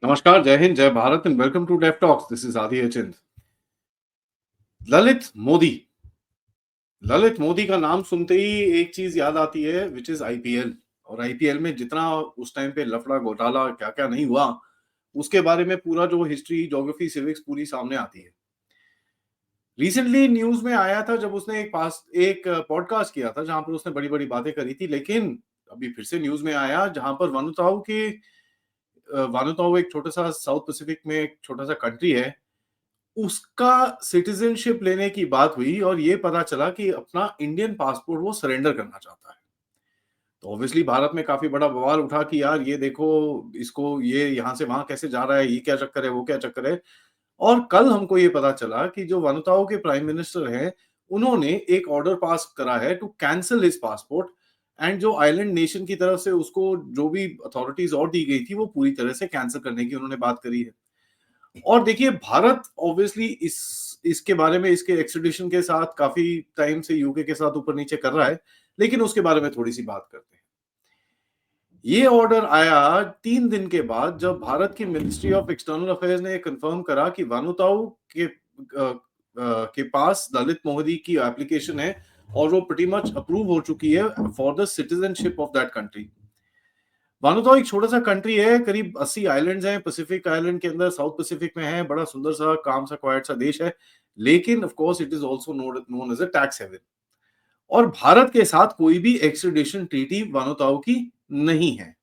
नमस्कार, जय हिंद, जय Bharat and welcome to Dev talks. This is Adi Achint. Lalit Modi. Lalit Modi का नाम सुनते ही एक चीज याद आती है विच इज आईपीएल। और आईपीएल में जितना उस टाइम पे लफड़ा घोटाला क्या क्या नहीं हुआ, उसके बारे में पूरा जो हिस्ट्री ज्योग्राफी सिविक्स पूरी सामने आती है। रिसेंटली न्यूज में आया था जब उसने एक पॉडकास्ट किया था जहां पर उसने बड़ी बड़ी बातें करी थी, लेकिन अभी फिर से न्यूज में आया जहां पर वानुताउ एक छोटा सा साउथ पैसिफिक में एक छोटा सा कंट्री है, उसका सिटीजनशिप लेने की बात हुई और ये पता चला कि अपना इंडियन पासपोर्ट वो सरेंडर करना चाहता है। तो ऑब्वियसली भारत में काफी बड़ा बवाल उठा कि यार ये देखो, इसको ये यहाँ से वहां कैसे जा रहा है, ये क्या चक्कर है, वो क्या चक्कर है। और कल हमको ये पता चला कि जो वनुताओ के प्राइम मिनिस्टर हैं, उन्होंने एक ऑर्डर पास करा है to cancel his passport. And जो आइलैंड नेशन की तरफ से उसको जो भी अथॉरिटीज और दी गई थी वो पूरी तरह से कैंसिल करने की उन्होंने बात करी है। और देखिए, भारत ऑब्वियसली इस इसके बारे में, इसके एक्सट्रेडिशन के साथ काफी टाइम से यूके के साथ ऊपर नीचे कर रहा है, लेकिन उसके बारे में थोड़ी सी बात करते हैं। ये ऑर्डर आया 3 दिन के बाद जब भारत की मिनिस्ट्री ऑफ एक्सटर्नल अफेयर्स ने कंफर्म करा कि वानुताउ के पास ललित मोदी की एप्लीकेशन है और वो प्रीटी मच अप्रूव हो चुकी है for the citizenship of that country. Vanuatu एक छोटा सा कंट्री है, करीब 80 आइलैंड्स हैं पैसिफिक आइलैंड के अंदर, साउथ पैसिफिक में है, बड़ा सुंदर सा काम सा क्वाइट सा देश है। लेकिन of course it is also known as a tax haven. और भारत के साथ कोई भी एक्सट्रेडिशन ट्रीटी वानुताउ की नहीं है।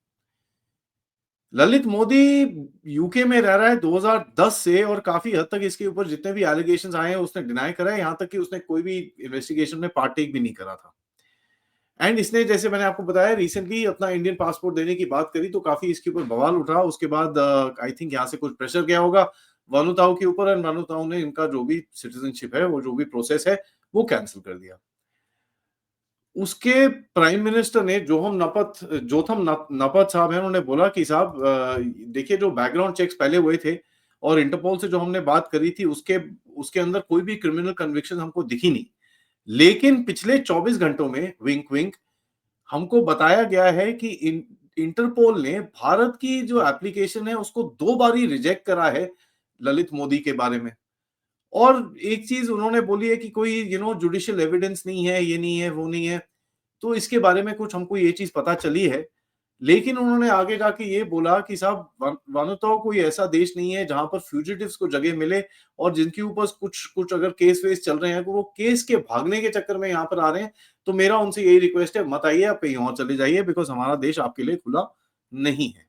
ललित मोदी यूके में रह रहा है 2010 से और काफी हद तक इसके ऊपर जितने भी एलिगेशंस आए हैं उसने डिनाई करा है, यहां तक कि उसने कोई भी इन्वेस्टिगेशन में पार्टेक भी नहीं करा था। एंड इसने, जैसे मैंने आपको बताया, रिसेंटली अपना इंडियन पासपोर्ट देने की बात करी तो काफी इसके ऊपर बवाल उठा। उसके बाद आई थिंक यहाँ से कुछ प्रेशर गया होगा वानुताउ के ऊपर, एंड वानुताउ ने इनका जो भी सिटीजनशिप है, वो जो भी प्रोसेस है, वो कैंसिल कर दिया। उसके प्राइम मिनिस्टर ने जोथम नपथ साहब हैं, उन्होंने बोला कि साहब देखिए, जो बैकग्राउंड चेक्स पहले हुए थे और इंटरपोल से जो हमने बात करी थी उसके उसके अंदर कोई भी क्रिमिनल कन्विक्शन हमको दिखी नहीं। लेकिन पिछले 24 घंटों में, विंक विंक, हमको बताया गया है कि इंटरपोल ने भारत की जो एप्लीकेशन है उसको 2 बार ही रिजेक्ट करा है ललित मोदी के बारे में। और एक चीज उन्होंने बोली है कि कोई जुडिशियल एविडेंस नहीं है, ये नहीं है, वो नहीं है। तो इसके बारे में कुछ हमको ये चीज पता चली है। लेकिन उन्होंने आगे जाके ये बोला कि साहब, वानुतौ कोई ऐसा देश नहीं है जहां पर फ्यूजिटिव्स को जगह मिले और जिनके ऊपर कुछ कुछ अगर केस वेस चल रहे हैं, तो वो केस के भागने के चक्कर में यहाँ पर आ रहे हैं। तो मेरा उनसे यही रिक्वेस्ट है, मत आइए, आप कहीं और चले जाइए, बिकॉज हमारा देश आपके लिए खुला नहीं है।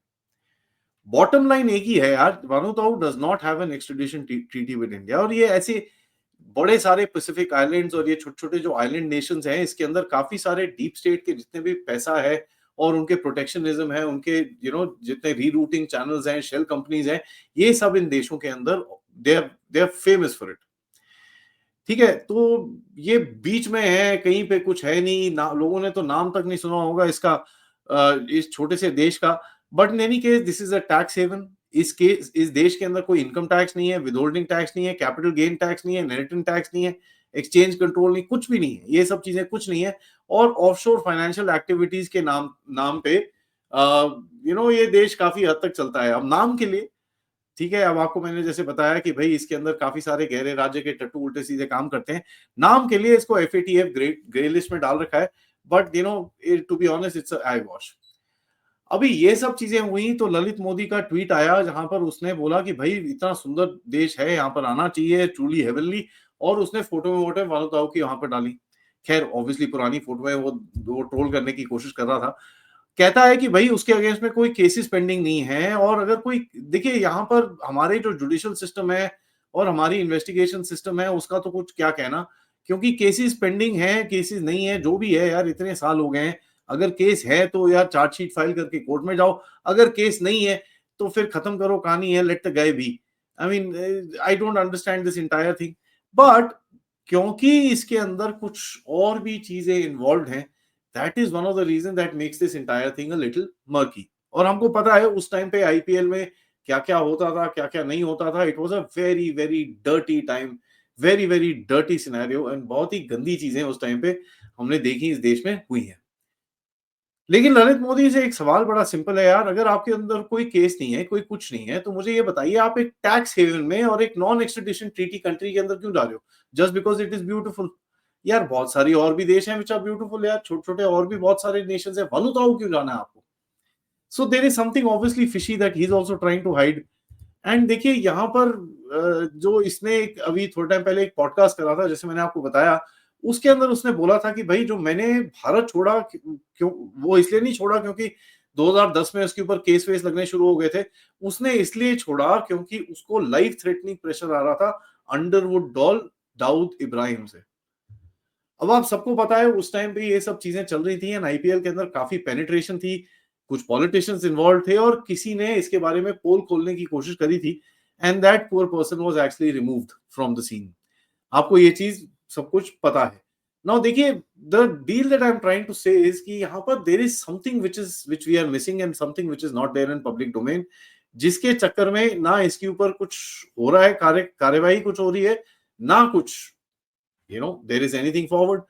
बॉटम लाइन एक ही है यार, Vanuatu does not have an extradition treaty with India. और ये ऐसे बड़े सारे पैसिफिक आइलैंड्स और ये छोटे-छोटे जो आइलैंड नेशंस हैं, इसके अंदर काफ़ी सारे डीप स्टेट के जितने भी पैसा है और उनके प्रोटेक्शनिज्म है, उनके जितने रीरूटिंग चैनल्स हैं, शेल कंपनीज हैं, ये सब इन देशों के अंदर they are famous for it. ठीक है? तो ये बीच में है, कहीं पे कुछ है नहीं, ना लोगों ने तो नाम तक नहीं सुना होगा इसका, इस छोटे से देश का। But in any case this is a tax haven. इस देश के अंदर कोई इनकम टैक्स नहीं है, विदहोल्डिंग टैक्स नहीं है, कैपिटल गेन टैक्स नहीं है, इनहेरिटेंस टैक्स नहीं है, एक्सचेंज कंट्रोल नहीं, कुछ भी नहीं है। ये सब चीजें कुछ नहीं है। और ऑफशोर फाइनेंशियल एक्टिविटीज के नाम नाम पे ये देश काफी हद तक चलता है अब नाम के लिए। ठीक है, अब आपको मैंने जैसे बताया कि भाई इसके अंदर काफ़ी सारे गहरे राज्य के टट्टू उल्टे-सीधे काम करते हैं। नाम के लिए इसको एफएटीएफ ग्रे लिस्ट में डाल रखा है, but to be honest it's a eye wash. अभी ये सब चीज़ें हुई तो ललित मोदी का ट्वीट आया जहाँ पर उसने बोला कि भाई इतना सुंदर देश है, यहाँ पर आना चाहिए, ट्रूली हेवनली। और उसने फोटो-वोटो वानुताउ की वहाँ पर डाली। खैर ऑब्वियसली पुरानी फोटो है, वो ट्रोल करने की कोशिश कर रहा था। कहता है कि भाई उसके अगेंस्ट में कोई केसेस पेंडिंग नहीं है, और अगर कोई, देखिए यहाँ पर हमारे जो जुडिशियल सिस्टम है और हमारी इन्वेस्टिगेशन सिस्टम है उसका तो कुछ क्या कहना, क्योंकि केसेस पेंडिंग है, केसेस नहीं है, जो भी है यार, इतने साल हो गए हैं। अगर केस है तो यार चार्जशीट फाइल करके कोर्ट में जाओ, अगर केस नहीं है तो फिर खत्म करो कहानी, है let the guy be. I mean I don't understand this entire thing. But क्योंकि इसके अंदर कुछ और भी चीजें इन्वॉल्व हैं, that is one of the reason that makes this entire thing a little murky. और हमको पता है उस टाइम पे आईपीएल में क्या क्या होता था, क्या क्या नहीं होता था। It was a very very dirty time, very very dirty scenario, and बहुत ही गंदी चीजें उस टाइम पे हमने देखी इस देश में हुई हैं। लेकिन ललित मोदी से एक सवाल बड़ा सिंपल है यार, अगर आपके अंदर कोई केस नहीं है, कोई कुछ नहीं है, तो मुझे ये बताइए आप एक टैक्स हेवन में और एक नॉन एक्स्ट्राडिशन ट्रीटी कंट्री के अंदर क्यों जा रहे हो? Just because it is beautiful. यार बहुत सारी और भी देश हैं व्हिच आर ब्यूटीफुल यार, छोटे-छोटे और भी बहुत सारे नेशंस हैं, वनुताओ क्यों जाना है आपको? So there is something obviously fishy that he is also trying to hide. And देखिए यहाँ पर जो इसने एक अभी थोड़े टाइम पहले एक पॉडकास्ट करा था, जैसे मैंने आपको बताया, उसके अंदर उसने बोला था कि भाई जो मैंने भारत छोड़ा क्यों, वो इसलिए नहीं छोड़ा क्योंकि 2010 में उसके ऊपर केस वेस लगने शुरू हो गए थे। उसने इसलिए छोड़ा क्योंकि उसको लाइफ थ्रेटनिंग प्रेशर आ रहा था अंडरवुड डॉल दाऊद इब्राहिम से। अब आप सबको पता है उस टाइम पे ये सब चीजें चल रही थी एंड आईपीएल के अंदर काफी पेनिट्रेशन थी, कुछ पॉलिटिशियंस इन्वॉल्व थे और किसी ने इसके बारे में पोल खोलने की कोशिश करी थी and that poor person was actually removed from the scene. आपको ये चीज सब कुछ पता है। नाउ देखिए, the deal that I am trying to say is कि यहाँ पर there is something which we are missing and something which is not there in public domain, जिसके चक्कर में ना इसके ऊपर कुछ हो रहा है, कार्यवाही कुछ हो रही है, ना कुछ there is anything forward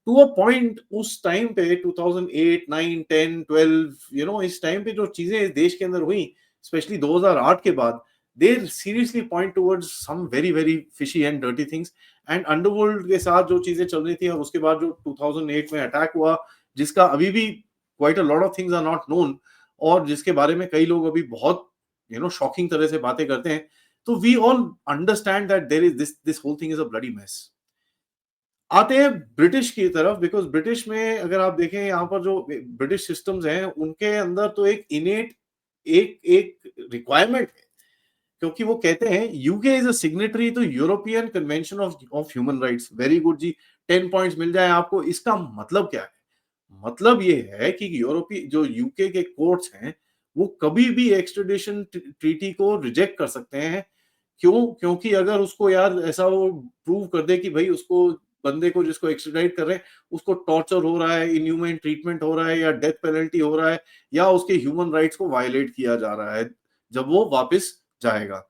to a point. उस टाइम पे 2008 9 10 12 इस टाइम पे जो चीजें इस देश के अंदर हुई, स्पेशली 2008 के बाद, they seriously point towards some very very fishy and dirty things. And underworld के साथ जो चीजें चल रही थी और उसके बाद जो 2008 में अटैक हुआ, जिसका अभी भी quite a lot of things are not known, और जिसके बारे में कई लोग अभी बहुत शॉकिंग तरह से बातें करते हैं, तो we all understand that there is this whole thing is a bloody mess. आते हैं ब्रिटिश की तरफ, बिकॉज़ ब्रिटिश में अगर आप देखें यहाँ पर जो ब्रिटिश सिस्टम्स हैं, उनके अंदर तो एक इनेट एक एक रिक्वायरमेंट है, क्योंकि वो कहते हैं UK is a signatory to European convention of human rights. Very good जी, 10 पॉइंट्स मिल जाए आपको। इसका मतलब क्या है? मतलब ये है कि यूरोपीय जो यूके के कोर्ट्स हैं, वो कभी भी एक्सट्रेडिशन ट्रीटी को रिजेक्ट कर सकते हैं। क्यों? क्योंकि अगर उसको यार ऐसा वो प्रूव कर दे कि भाई उसको, बंदे को जिसको एक्स्ट्राडाइट कर रहे हैं, उसको टॉर्चर हो रहा है, इनह्यूमन ट्रीटमेंट हो रहा है या डेथ पेनल्टी हो रहा है या उसके ह्यूमन राइट्स को वायलेट किया जा रहा है जब वो वापस जाएगा।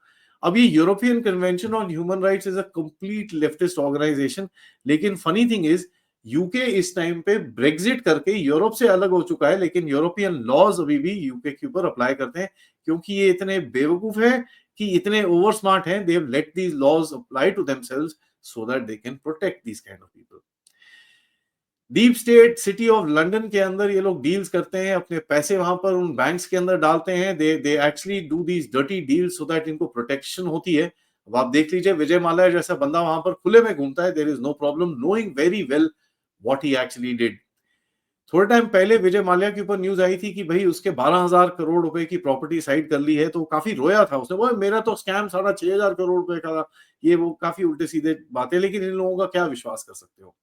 अब ये European convention on human rights is a complete leftist organisation, लेकिन फनी थिंग इज यूके इस टाइम पे ब्रेग्जिट करके यूरोप से अलग हो चुका है, लेकिन यूरोपियन लॉज अभी भी यूके के ऊपर अप्लाई करते हैं, क्योंकि ये इतने बेवकूफ हैं कि इतने ओवर स्मार्ट हैं, they have let these laws apply to themselves so that they can protect these kind of people. Deep state city of London के अंदर ये लोग डील्स करते हैं, अपने पैसे वहां पर उन बैंक्स के अंदर डालते हैं, they actually do these dirty deals so that इनको प्रोटेक्शन होती है। अब आप देख लीजिए, विजय माल्या जैसा बंदा वहां पर खुले में घूमता है, there is no problem knowing very well what he actually did. थोड़े टाइम पहले विजय माल्या के ऊपर न्यूज आई थी कि भाई उसके 12,000 करोड़ रुपए की प्रॉपर्टी साइड कर ली है, तो काफी रोया था उसने, वो मेरा तो स्कैम 6,500 करोड़ रुपए का था। ये वो काफी उल्टे सीधे बातें, लेकिन इन लोगों का क्या विश्वास कर सकते हो।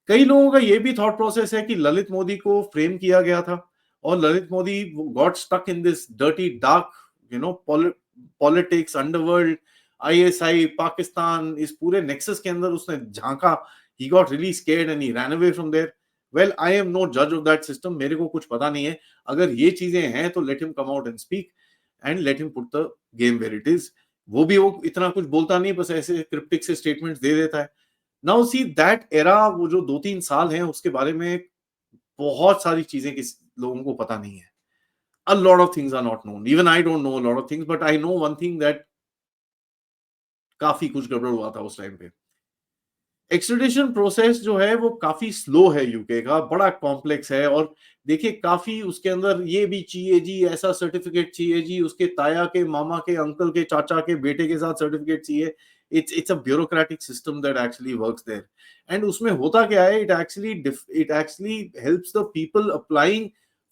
कई लोगों का ये भी थॉट प्रोसेस है कि ललित मोदी को फ्रेम किया गया था और Lalit Modi got stuck in this dirty dark politics, underworld, ISI, Pakistan, इस पूरे नेक्सस के अंदर उसने झांका। He got really scared and he ran away from there. Well, I am no जज ऑफ दैट सिस्टम, मेरे को कुछ पता नहीं है। अगर ये चीजें हैं तो let him come out and speak and let him put the game where it is. वो इतना कुछ बोलता नहीं, बस ऐसे क्रिप्टिक से स्टेटमेंट्स दे देता है। नाउ सी दैट एरा, वो जो 2-3 साल हैं उसके बारे में बहुत सारी चीजें किस लोगों को पता नहीं है। A lot of things are not known. Even I don't know a lot of things, but I know one thing that काफी कुछ गड़बड़ हुआ था उस टाइम पे। एक्स्ट्रेडिशन प्रोसेस जो है वो काफी स्लो है, यूके का बड़ा कॉम्प्लेक्स है। और देखिए, काफी उसके अंदर ये भी चाहिए जी, ऐसा सर्टिफिकेट चाहिए जी, उसके ताया के, मामा के, अंकल के, चाचा के बेटे के साथ सर्टिफिकेट चाहिए। It's a bureaucratic system that actually works there. And उसमें होता क्या है, it actually helps the people applying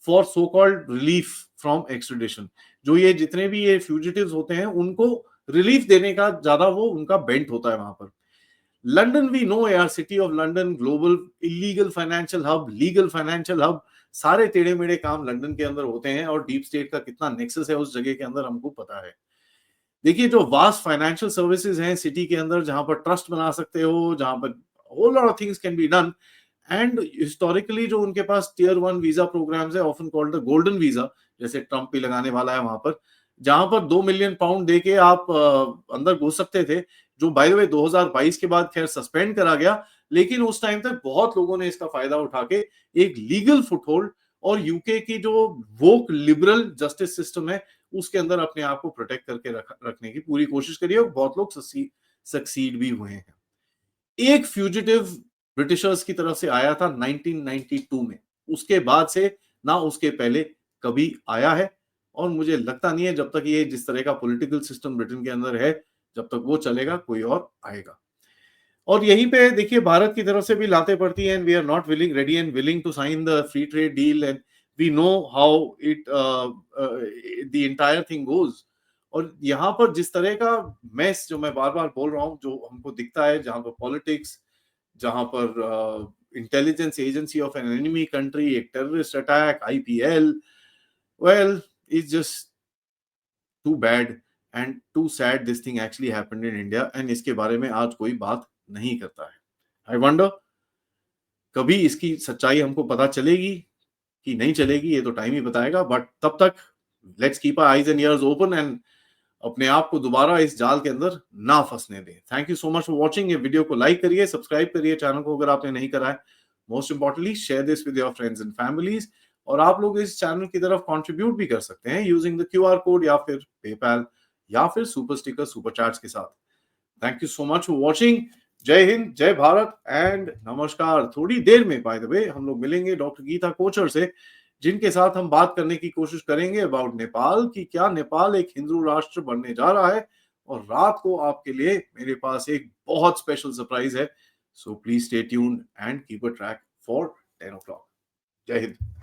for so called relief from extradition. जो ये जितने भी ये फ्यूजिटिव्स होते हैं, उनको रिलीफ देने का ज्यादा वो उनका बेंट होता है वहां पर। लंदन वी नो यार, city of London, global illegal financial hub, legal financial hub, सारे टेढ़े मेढ़े काम लंदन के अंदर होते हैं। और डीप स्टेट का कितना नेक्सस है उस जगह के अंदर हमको पता है। देखिए, जो वास्ट फाइनेंशियल सर्विसेज हैं सिटी के अंदर, जहां पर ट्रस्ट बना सकते हो, जहां पर whole lot of things can be done. And historically जो उनके पास टियर 1 वीजा प्रोग्राम्स है, often called the golden visa, जैसे ट्रम्प भी लगाने वाला है वहां पर, जहां पर 2 मिलियन पाउंड देके आप अंदर घुस सकते थे, जो बाय द वे 2022 के बाद खैर सस्पेंड करा गया। लेकिन उस टाइम तक बहुत लोगों ने इसका फायदा उठा के एक लीगल फुटहोल्ड और यूके की जो वोक लिबरल जस्टिस सिस्टम है उसके अंदर अपने आप को प्रोटेक्ट करके रखने की पूरी कोशिश करी है और बहुत लोग सक्सीड भी हुए हैं। एक फ्यूजिटिव ब्रिटिशर्स की तरफ से आया था 1992 में, उसके बाद से ना उसके पहले कभी आया है और मुझे लगता नहीं है जब तक ये जिस तरह का पॉलिटिकल सिस्टम ब्रिटेन के अंदर है जब तक वो चलेगा कोई और आएगा। और यहीं पे देखिए भारत की तरफ से भी लाते पड़ती हैं, we are not willing ready and willing to sign the free trade deal and we know how it the entire thing goes. और यहाँ पर जिस तरह का मैस जो मैं बार बार बोल रहा हूँ जो हमको दिखता है, जहां पर पॉलिटिक्स, जहां पर intelligence agency of an enemy country, एक terrorist attack, IPL, well it's just too bad and too sad this thing actually happened in India and इसके बारे में आज कोई बात नहीं करता है। आई वंडर कभी इसकी सच्चाई हमको पता चलेगी कि नहीं चलेगी, ये तो टाइम ही बताएगा, बट तब तक let's keep our eyes and ears open and अपने आप को दोबारा इस जाल के अंदर ना फंसने दें। Thank you so much for watching. ये वीडियो को लाइक करिए, सब्सक्राइब करिए चैनल को अगर आपने नहीं करा है। Most importantly share this with your friends and families. और आप लोग इस चैनल की तरफ कंट्रीब्यूट भी कर सकते हैं यूजिंग द क्यूआर कोड या फिर पेपैल या फिर सुपर स्टिकर सुपर चैट्स के साथ। Thank you so much for watching. जय हिंद, जय भारत एंड नमस्कार। थोड़ी देर में बाय द वे हम लोग मिलेंगे डॉक्टर गीता कोचर से, जिनके साथ हम बात करने की कोशिश करेंगे अबाउट नेपाल कि क्या नेपाल एक हिंदू राष्ट्र बनने जा रहा है। और रात को आपके लिए मेरे पास एक बहुत स्पेशल सरप्राइज है, so please stay tuned and keep a track for 10 o'clock। जय हिंद।